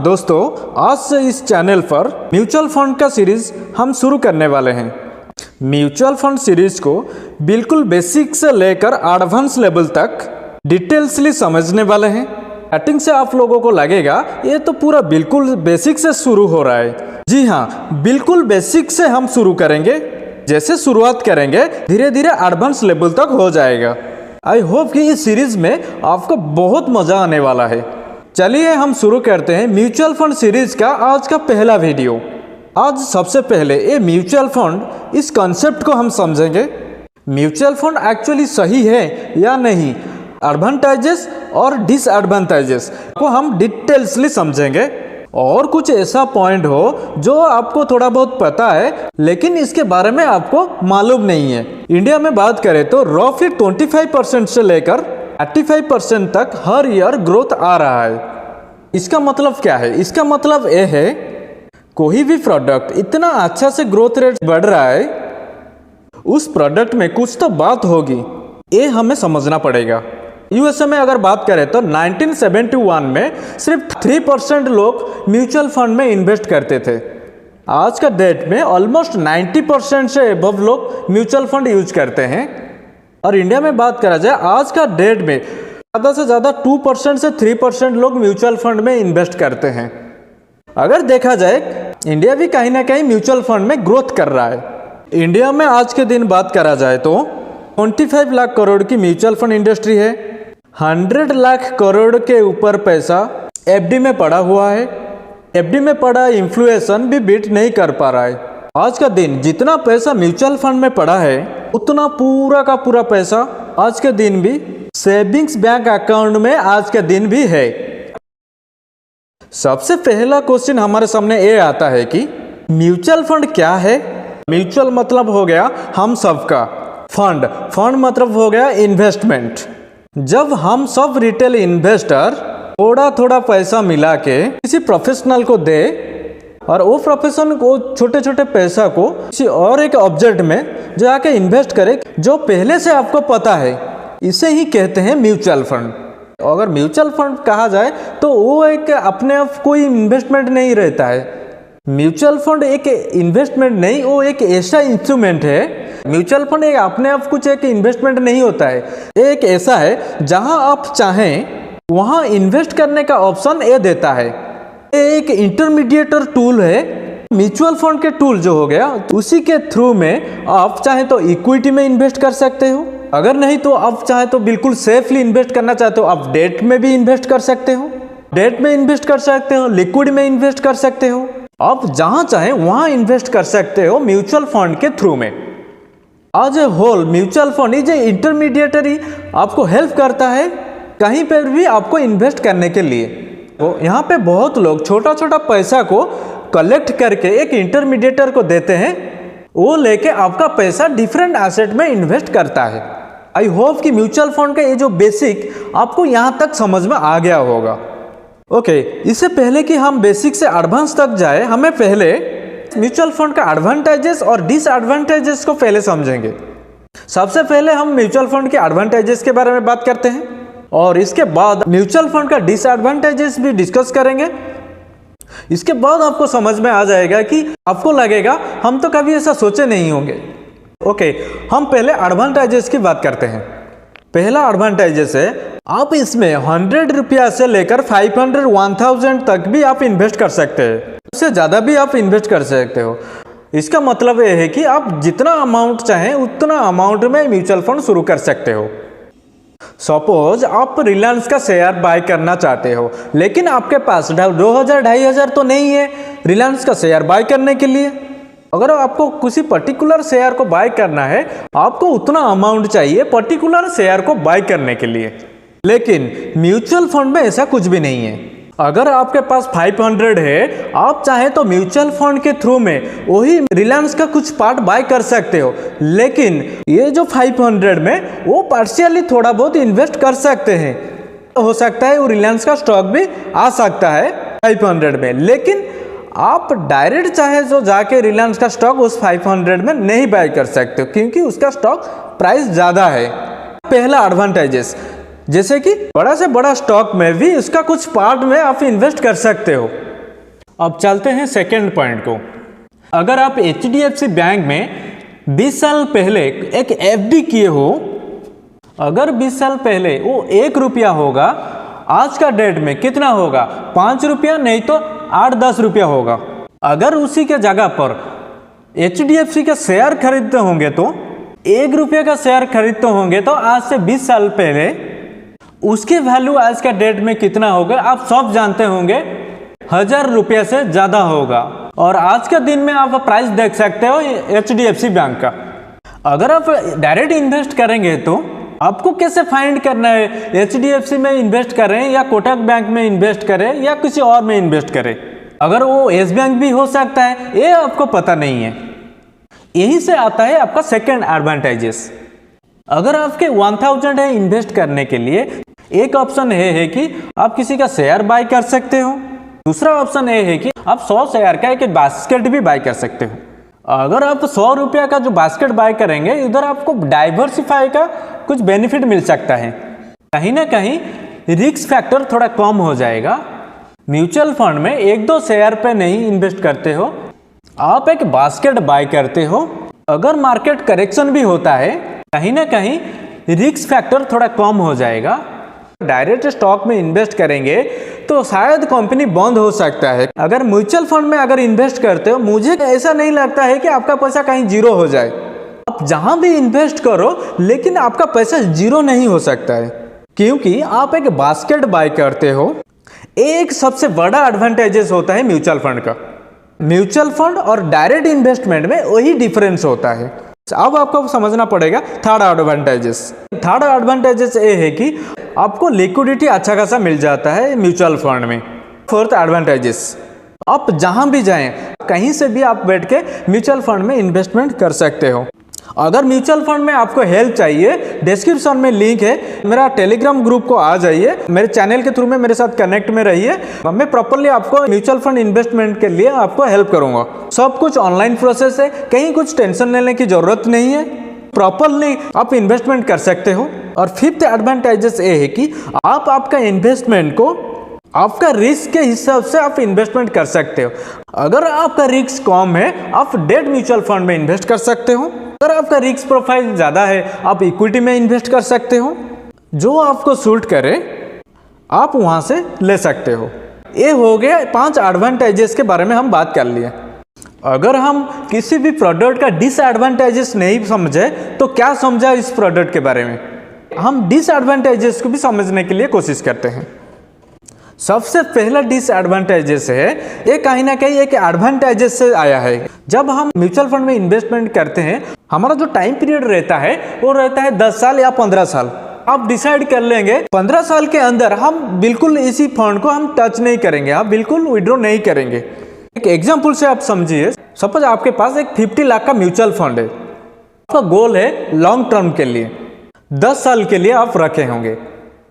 दोस्तों, आज से इस चैनल पर म्यूचुअल फंड का सीरीज हम शुरू करने वाले हैं। म्यूचुअल फंड सीरीज को बिल्कुल बेसिक से लेकर एडवांस लेवल तक डिटेल्सली समझने वाले हैं। स्टार्टिंग से आप लोगों को लगेगा ये तो पूरा बिल्कुल बेसिक से शुरू हो रहा है। जी हाँ, बिल्कुल बेसिक से हम शुरू करेंगे। जैसे शुरुआत करेंगे धीरे धीरे एडवांस लेवल तक हो जाएगा। आई होप कि इस सीरीज में आपको बहुत मजा आने वाला है। चलिए हम शुरू करते हैं म्यूचुअल फंड सीरीज का आज का पहला वीडियो। आज सबसे पहले ये म्यूचुअल फंड इस कॉन्सेप्ट को हम समझेंगे। म्यूचुअल फंड एक्चुअली सही है या नहीं, एडवांटेजेस और डिसएडवांटेजेस को हम डिटेल्सली समझेंगे। और कुछ ऐसा पॉइंट हो जो आपको थोड़ा बहुत पता है लेकिन इसके बारे में आपको मालूम नहीं है। इंडिया में बात करें तो रॉफली 25% से लेकर 85% तक हर ईयर ग्रोथ आ रहा है। इसका मतलब क्या है? इसका मतलब ये है कोई भी प्रोडक्ट इतना अच्छा से ग्रोथ रेट बढ़ रहा है, उस प्रोडक्ट में कुछ तो बात होगी, ये हमें समझना पड़ेगा। यूएसए में अगर बात करें तो 1971 में सिर्फ 3% लोग म्यूचुअल फंड में इन्वेस्ट करते थे। आज का डेट में ऑलमोस्ट 90% से अबव लोग म्यूचुअल फंड यूज करते हैं। और इंडिया में बात करा जाए आज का डेट में ज़्यादा से ज़्यादा 2% से 3% लोग म्यूचुअल फंड में इन्वेस्ट करते हैं। अगर देखा जाए इंडिया भी कहीं ना कहीं म्यूचुअल फंड में ग्रोथ कर रहा है। इंडिया में आज के दिन बात करा जाए तो 25 लाख करोड़ की म्यूचुअल फंड इंडस्ट्री है। 100 लाख करोड़ के ऊपर पैसा एफडी में पड़ा हुआ है। एफडी में पड़ा इन्फ्लेशन भी बीट नहीं कर पा रहा है। आज का दिन जितना पैसा म्यूचुअल फंड में पड़ा है उतना पूरा का पूरा पैसा आज के दिन भी सेविंग्स बैंक अकाउंट में आज के दिन भी है। सबसे पहला क्वेश्चन हमारे सामने ये आता है कि म्यूचुअल फंड क्या है। म्यूचुअल मतलब हो गया हम सबका, फंड मतलब हो गया इन्वेस्टमेंट। जब हम सब रिटेल इन्वेस्टर थोड़ा थोड़ा पैसा मिला के किसी प्रोफेशनल को दे और वो प्रोफेशनल को छोटे छोटे पैसा को किसी और एक ऑब्जेक्ट में जाके इन्वेस्ट करे जो पहले से आपको पता है, इसे ही कहते हैं म्यूचुअल फंड। अगर म्यूचुअल फंड कहा जाए तो वो एक अपने आप कोई इन्वेस्टमेंट नहीं रहता है। म्यूचुअल फंड एक इन्वेस्टमेंट नहीं, वो एक ऐसा इंस्ट्रूमेंट है। म्यूचुअल फंड एक अपने आप कुछ एक इन्वेस्टमेंट नहीं होता है। एक ऐसा है जहां आप चाहें वहां इन्वेस्ट करने का ऑप्शन ये देता है। ये एक इंटरमीडिएटर टूल है। म्यूचुअल फंड के टूल जो हो गया उसी के थ्रू में आप चाहे तो इक्विटी में इन्वेस्ट कर सकते हो। अगर नहीं तो आप चाहे तो बिल्कुल सेफली इन्वेस्ट करना चाहते हो आप डेट में भी इन्वेस्ट कर सकते हो। डेट में इन्वेस्ट कर सकते हो, लिक्विड में इन्वेस्ट कर सकते हो। आप जहां चाहे वहां इन्वेस्ट कर सकते हो म्यूचुअल फंड के थ्रू में। आज whole mutual fund is intermediary आपको हेल्प करता है कहीं पर भी आपको इन्वेस्ट करने के लिए। तो यहाँ पे बहुत लोग छोटा छोटा पैसा को कलेक्ट करके एक इंटरमीडिएटर को देते हैं, वो लेके आपका पैसा डिफरेंट एसेट में इन्वेस्ट करता है। आई होप कि म्यूचुअल फंड का ये जो बेसिक आपको यहाँ तक समझ में आ गया होगा। ओके, इससे पहले कि हम बेसिक से एडवांस तक जाए, हमें पहले म्यूचुअल फंड का एडवांटेजेस और डिसएडवांटेजेस को पहले समझेंगे। सबसे पहले हम म्यूचुअल फंड के एडवांटेजेस के बारे में बात करते हैं और इसके बाद म्यूचुअल फंड का डिसएडवांटेजेस भी डिस्कस करेंगे। इसके बाद आपको समझ में आ जाएगा कि आपको लगेगा हम तो कभी ऐसा सोचे नहीं होंगे। ओके, हम पहले एडवांटेजेस की बात करते हैं। पहला एडवांटेजेस है आप इसमें 100 रुपया से लेकर 500 1000 तक भी आप इन्वेस्ट कर सकते हैं। उससे ज़्यादा भी आप इन्वेस्ट कर सकते हो। इसका मतलब ये है कि आप जितना अमाउंट चाहें उतना अमाउंट में म्यूचुअल फंड शुरू कर सकते हो। सपोज आप रिलायंस का शेयर बाय करना चाहते हो लेकिन आपके पास 2000-2500 तो नहीं है रिलायंस का शेयर बाय करने के लिए। अगर आपको किसी पर्टिकुलर शेयर को बाय करना है, आपको उतना अमाउंट चाहिए पर्टिकुलर शेयर को बाय करने के लिए। लेकिन म्यूचुअल फंड में ऐसा कुछ भी नहीं है। अगर आपके पास 500 है, आप चाहे तो म्यूचुअल फंड के थ्रू में वही रिलायंस का कुछ पार्ट बाय कर सकते हो। लेकिन ये जो 500 में वो पार्शियली थोड़ा बहुत इन्वेस्ट कर सकते हैं। हो सकता है वो रिलायंस का स्टॉक भी आ सकता है 500 में, लेकिन आप डायरेक्ट चाहे तो जाके रिलायंस का स्टॉक उस 500 में नहीं बाय कर सकते हो क्योंकि उसका स्टॉक प्राइस ज़्यादा है। पहला एडवांटेजेस जैसे कि बड़ा से बड़ा स्टॉक में भी उसका कुछ पार्ट में आप इन्वेस्ट कर सकते हो। अब चलते हैं सेकेंड पॉइंट को। अगर आप HDFC बैंक में 20 साल पहले एक FD किए हो, अगर 20 साल पहले वो 1 रुपया होगा, आज का डेट में कितना होगा? 5 रुपया, नहीं तो 8-10 रुपया होगा। अगर उसी के जगह पर HDFC का शेयर खरीदते होंगे तो 1 रुपये का शेयर खरीदते होंगे तो आज से 20 साल पहले उसकी वैल्यू आज का डेट में कितना होगा? आप सब जानते होंगे, 1000 रुपये से ज़्यादा होगा। और आज के दिन में आप प्राइस देख सकते हो HDFC बैंक का। अगर आप डायरेक्ट इन्वेस्ट करेंगे तो आपको कैसे फाइंड करना है HDFC में इन्वेस्ट करें या कोटक बैंक में इन्वेस्ट करें या किसी और में इन्वेस्ट करें? अगर वो येस बैंक भी हो सकता है, ये आपको पता नहीं है। यहीं से आता है आपका सेकेंड एडवांटेजेस। अगर आपके 1000 है इन्वेस्ट करने के लिए, एक ऑप्शन है कि आप किसी का शेयर बाय कर सकते हो, दूसरा ऑप्शन ये है कि आप 100 शेयर का एक बास्केट भी बाय कर सकते हो। अगर आप 100 रुपया का जो बास्केट बाय करेंगे, इधर आपको डाइवर्सिफाई का कुछ बेनिफिट मिल सकता है। कहीं ना कहीं रिस्क फैक्टर थोड़ा कम हो जाएगा। म्यूचुअल फंड में 1-2 शेयर पे नहीं इन्वेस्ट करते हो, आप एक बास्केट बाय करते हो। अगर मार्केट करेक्शन भी होता है, कहीं ना कहीं रिस्क फैक्टर थोड़ा कम हो जाएगा। डायरेक्ट स्टॉक में इन्वेस्ट करेंगे तो शायद कंपनी बंद हो सकता है। अगर म्यूचुअल फंड में अगर इन्वेस्ट करते हो, मुझे ऐसा नहीं लगता है कि आपका पैसा कहीं जीरो हो जाए। आप जहां भी इन्वेस्ट करो, लेकिन आपका पैसा जीरो नहीं हो सकता है, क्योंकि आप एक बास्केट बाय करते हो। एक सबसे बड़ा एडवांटेजेस होता है म्यूचुअल फंड का। म्यूचुअल फंड और डायरेक्ट इन्वेस्टमेंट में वही डिफरेंस होता है। अब आपको समझना पड़ेगा थर्ड एडवांटेजेस। थर्ड एडवांटेजेस ये है कि आपको लिक्विडिटी अच्छा खासा मिल जाता है म्यूचुअल फंड में। फोर्थ एडवांटेजेस, आप जहां भी जाएं, कहीं से भी आप बैठ के म्यूचुअल फंड में इन्वेस्टमेंट कर सकते हो। अगर म्यूचुअल फंड में आपको हेल्प चाहिए, डिस्क्रिप्शन में लिंक है, मेरा टेलीग्राम ग्रुप को आ जाइए, मेरे चैनल के थ्रू में मेरे साथ कनेक्ट में रहिए। मैं प्रॉपरली आपको म्यूचुअल फंड इन्वेस्टमेंट के लिए आपको हेल्प करूंगा। सब कुछ ऑनलाइन प्रोसेस है, कहीं कुछ टेंशन लेने की जरूरत नहीं है, प्रॉपरली आप इन्वेस्टमेंट कर सकते हो। और फिफ्थ एडवांटेजेस ये है कि आप आपका इन्वेस्टमेंट को आपका रिस्क के हिसाब से आप इन्वेस्टमेंट कर सकते हो। अगर आपका रिस्क कम है, आप डेट म्यूचुअल फंड में इन्वेस्ट कर सकते हो। अगर आपका रिस्क प्रोफाइल ज़्यादा है, आप इक्विटी में इन्वेस्ट कर सकते हो। जो आपको सूट करे आप वहाँ से ले सकते हो। ये हो गया 5 एडवांटेजेस के बारे में हम बात कर लिए। अगर हम किसी भी प्रोडक्ट का डिसएडवांटेजेस नहीं समझे तो क्या समझा इस प्रोडक्ट के बारे में, हम डिसएडवांटेजेस को भी समझने के लिए कोशिश करते हैं। सबसे पहला डिसएडवांटेजेस है, ये कहीं ना कहीं एक एडवांटेजेस से आया है। जब हम म्यूचुअल फंड में इन्वेस्टमेंट करते हैं, हमारा जो टाइम पीरियड रहता है वो रहता है 10 साल या 15 साल। आप डिसाइड कर लेंगे 15 साल के अंदर हम बिल्कुल इसी फंड को हम टच नहीं करेंगे, आप बिल्कुल विड्रॉ नहीं करेंगे। एक एग्जाम्पल से आप समझिए, सपोज आपके पास एक 50 लाख का म्यूचुअल फंड है। आपका गोल है लॉन्ग टर्म के लिए 10 साल के लिए आप रखे होंगे।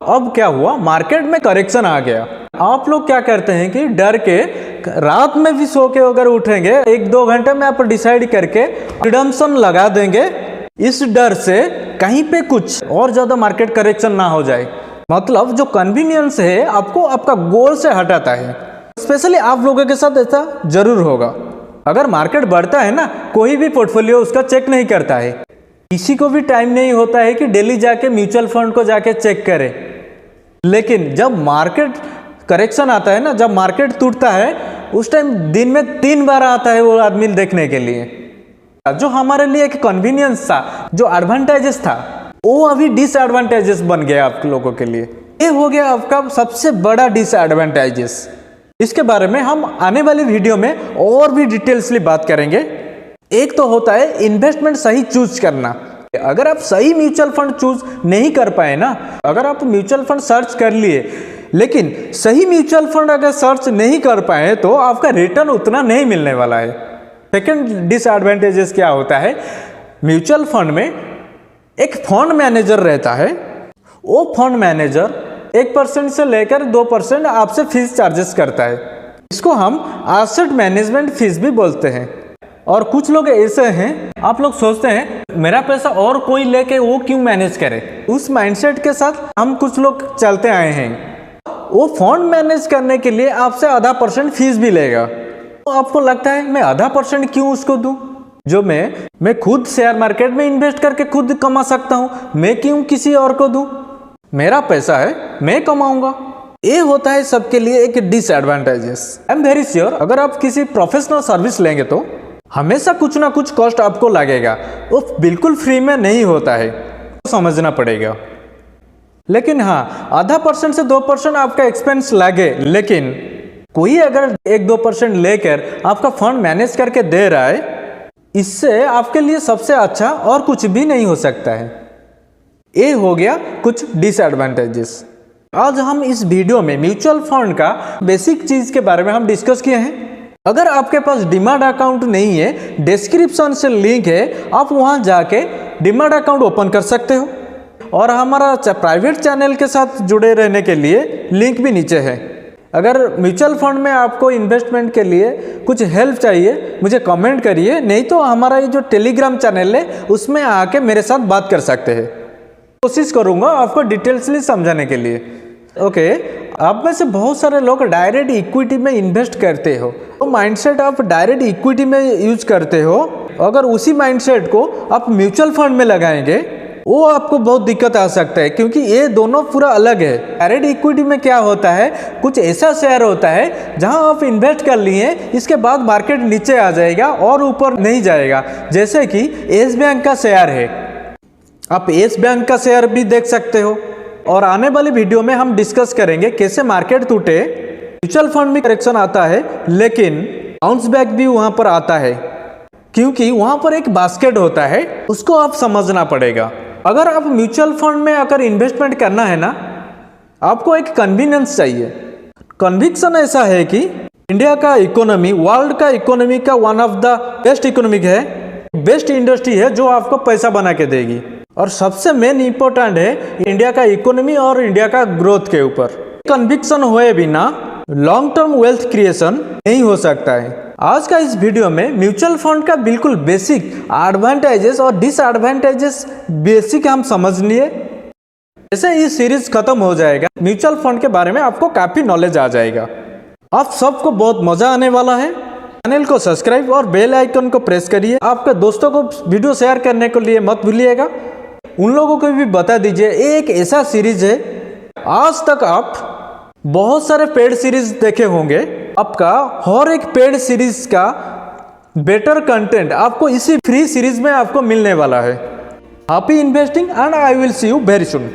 अब क्या हुआ, मार्केट में करेक्शन आ गया। आप लोग क्या करते हैं कि डर के रात में भी सो के अगर उठेंगे, 1-2 घंटे में आप डिसाइड करके रिडम्पशन लगा देंगे, इस डर से कहीं पे कुछ और ज्यादा मार्केट करेक्शन ना हो जाए। मतलब जो कन्वीनियंस है आपको आपका गोल से हटाता है। स्पेशली आप लोगों के साथ ऐसा जरूर होगा। अगर मार्केट बढ़ता है ना, कोई भी पोर्टफोलियो उसका चेक नहीं करता है। किसी को भी टाइम नहीं होता है कि डेली जाके म्यूचुअल फंड को जाके चेक करे। लेकिन जब मार्केट करेक्शन आता है ना, जब मार्केट टूटता है, उस टाइम दिन में 3 बार आता है वो आदमी देखने के लिए। जो हमारे लिए एक कन्वीनियंस था, जो एडवांटेजेस था, वो अभी डिसएडवांटेजेस बन गया आप लोगों के लिए। ये हो गया आपका सबसे बड़ा डिसएडवांटेजेस। इसके बारे में हम आने वाली वीडियो में और भी डिटेल्सली बात करेंगे। एक तो होता है इन्वेस्टमेंट सही चूज करना। अगर आप सही म्यूचुअल फंड चूज नहीं कर पाए ना, अगर आप म्यूचुअल फंड सर्च कर लिए लेकिन सही म्यूचुअल फंड अगर सर्च नहीं कर पाए तो आपका रिटर्न उतना नहीं मिलने वाला है। सेकंड डिसएडवांटेजेस क्या होता है, म्यूचुअल फंड में एक फंड मैनेजर रहता है। वो फंड मैनेजर 1% से लेकर 2% आपसे फीस चार्जेस करता है। इसको हम एसेट मैनेजमेंट फीस भी बोलते हैं। और कुछ लोग ऐसे हैं, आप लोग सोचते हैं मेरा पैसा और कोई लेके वो क्यों मैनेज करे, उस माइंडसेट के साथ हम कुछ लोग चलते आए हैं। वो फंड मैनेज करने के लिए आपसे 0.5% फीस भी लेगा। तो आपको लगता है मैं 0.5% क्यों उसको दूं? जो मैं खुद शेयर मार्केट में इन्वेस्ट करके खुद कमा सकता हूं, मैं क्यों किसी और को दूं? मेरा पैसा है, मैं कमाऊंगा। ये होता है सबके लिए एक disadvantages. I am very sure अगर आप किसी प्रोफेशनल सर्विस लेंगे तो हमेशा कुछ ना कुछ कॉस्ट आपको लगेगा, वो बिल्कुल फ्री में नहीं होता है, तो समझना पड़ेगा। लेकिन हाँ, 0.5% से 2% आपका एक्सपेंस लगे, लेकिन कोई अगर 1-2% लेकर आपका फंड मैनेज करके दे रहा है, इससे आपके लिए सबसे अच्छा और कुछ भी नहीं हो सकता है। ये हो गया कुछ डिसएडवांटेजेस। आज हम इस वीडियो में म्यूचुअल फंड का बेसिक चीज के बारे में हम डिस्कस किए हैं। अगर आपके पास डीमैट अकाउंट नहीं है, डिस्क्रिप्शन से लिंक है, आप वहां जाके डीमैट अकाउंट ओपन कर सकते हो। और हमारा प्राइवेट चैनल के साथ जुड़े रहने के लिए लिंक भी नीचे है। अगर म्यूचुअल फंड में आपको इन्वेस्टमेंट के लिए कुछ हेल्प चाहिए, मुझे कमेंट करिए, नहीं तो हमारा ये जो टेलीग्राम चैनल है उसमें आके मेरे साथ बात कर सकते हैं। कोशिश करूंगा आपको डिटेल्सली समझाने के लिए। ओके, आप में से बहुत सारे लोग डायरेक्ट इक्विटी में इन्वेस्ट करते हो, तो माइंडसेट आप डायरेक्ट इक्विटी में यूज करते हो। अगर उसी माइंडसेट को आप म्यूचुअल फंड में लगाएंगे, वो आपको बहुत दिक्कत आ सकता है, क्योंकि ये दोनों पूरा अलग है। डायरेक्ट इक्विटी में क्या होता है, कुछ ऐसा शेयर होता है जहां आप इन्वेस्ट कर लिए, इसके बाद मार्केट नीचे आ जाएगा और ऊपर नहीं जाएगा। जैसे कि येस बैंक का शेयर है, आप येस बैंक का शेयर भी देख सकते हो। और आने वाली वीडियो में हम डिस्कस करेंगे कैसे मार्केट टूटे, म्यूचुअल फंड में करेक्शन आता है, लेकिन बाउंस बैक भी वहां पर आता है, क्योंकि वहां पर एक बास्केट होता है, उसको आप समझना पड़ेगा। अगर आप म्यूचुअल फंड में अगर इन्वेस्टमेंट करना है ना, आपको एक कन्वीनियंस चाहिए। कन्विक्शन ऐसा है कि इंडिया का इकोनॉमी वर्ल्ड का इकोनॉमी का one of the best economic है, बेस्ट इंडस्ट्री है जो आपको पैसा बना के देगी। और सबसे मेन इंपॉर्टेंट है इंडिया का इकोनॉमी और इंडिया का ग्रोथ के ऊपर। कन्विक्शन हुए बिना लॉन्ग टर्म वेल्थ क्रिएशन नहीं हो सकता है। आज का इस वीडियो में म्यूचुअल फंड का बिल्कुल बेसिक एडवांटेजेस और डिसएडवांटेजेस बेसिक हम समझ लिए। जैसे ये सीरीज खत्म हो जाएगा, म्यूचुअल फंड के बारे में आपको काफी नॉलेज आ जाएगा। आप सबको बहुत मजा आने वाला है। चैनल को सब्सक्राइब और बेल आइकन को प्रेस करिए। आपके दोस्तों को वीडियो शेयर करने के लिए मत भूलिएगा। उन लोगों को भी बता दीजिए, ये एक ऐसा सीरीज है, आज तक आप बहुत सारे पेड सीरीज देखे होंगे, आपका हर एक पेड सीरीज का बेटर कंटेंट आपको इसी फ्री सीरीज में आपको मिलने वाला है। Happy investing and I will see you very soon.